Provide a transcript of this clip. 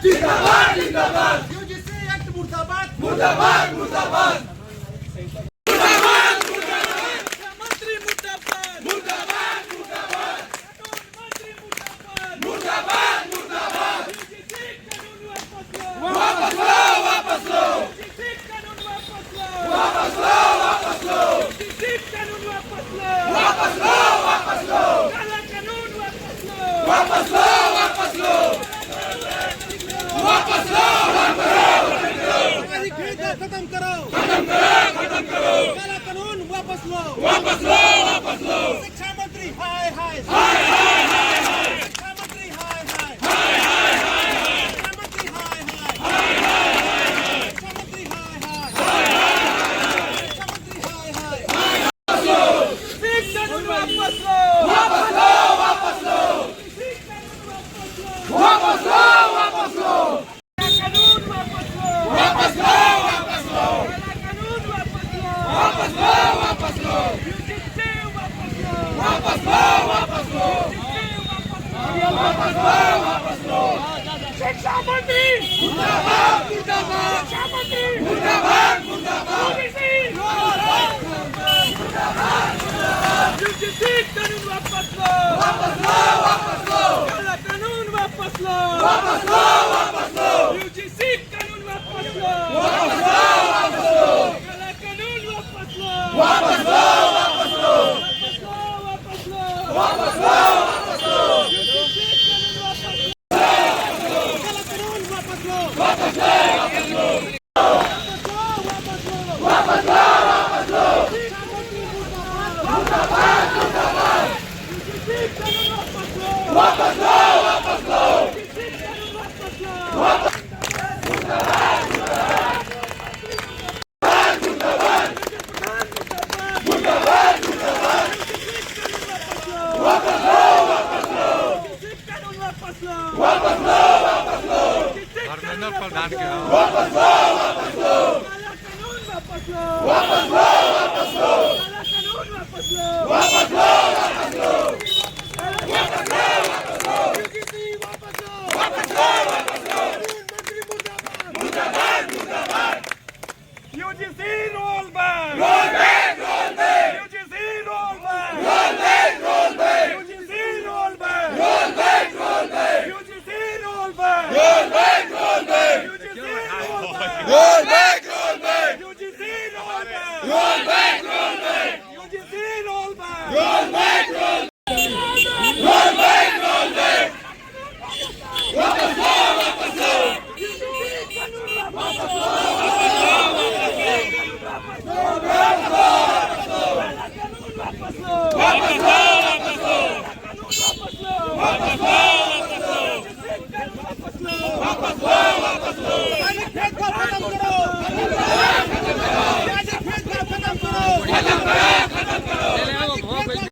जिंदाबाद जिंदाबाद UGC act मुर्दाबाद मुर्दाबाद मुर्दाबाद मंत्री मुर्दाबाद मुर्दाबाद मुर्दाबाद मंत्री मुर्दाबाद मुर्दाबाद मुर्दाबाद यूजीसी कानून वापस लो वापस लो यूजीसी कानून वापस लो वापस लो यूजीसी कानून वापस लो वापस लो काला कानून वापस लो वापस लो वापस लो खत्म करो काला कानून वापस लो वापस लो शिक्षा मंत्री हाय हाय शिक्षा मंत्री हाय हाय शिक्षा मंत्री हाय हाय शिक्षा मंत्री हाय हाय शिक्षा मंत्री हाय हाय शिक्षा कानून वापस लो वापस लो वापस लो वापस लो कानून वापस लो वापस लो वापस लो कानून वापस लो वापस लो यूजीसी वापस लो वापस लो वापस लो वापस लो शिक्षा मंत्री मुर्दाबाद मुर्दाबाद शिक्षा मंत्री मुर्दाबाद मुर्दाबाद यूजीसी यूजीसी कानून वापस लो काला कानून वापस लो यूजीसी कानून वापस लो काला कानून वापस लो वापस लो यूजीसी कानून वापस लो काला कानून वापस लो वापस लो वापस लो वापस लो धर्मेंद्र प्रधान के वापस लो वापस लो काला कानून वापस लो वापस लो वापस लो काला कानून वापस लो वापस लो वापस लो वापस लो वापस लो यूजीसी वापस लो वापस लो वापस लो मंत्री मुर्दाबाद मुर्दाबाद मुर्दाबाद UGC roll back UGC roll back UGC roll back UGC roll back Roll back, roll back. UGC roll back. Roll back, roll back. UGC roll back. Roll back, roll back. Roll back, roll back. वापस लो, वापस लो. UGC कानून वापस लो. वापस लो, वापस लो.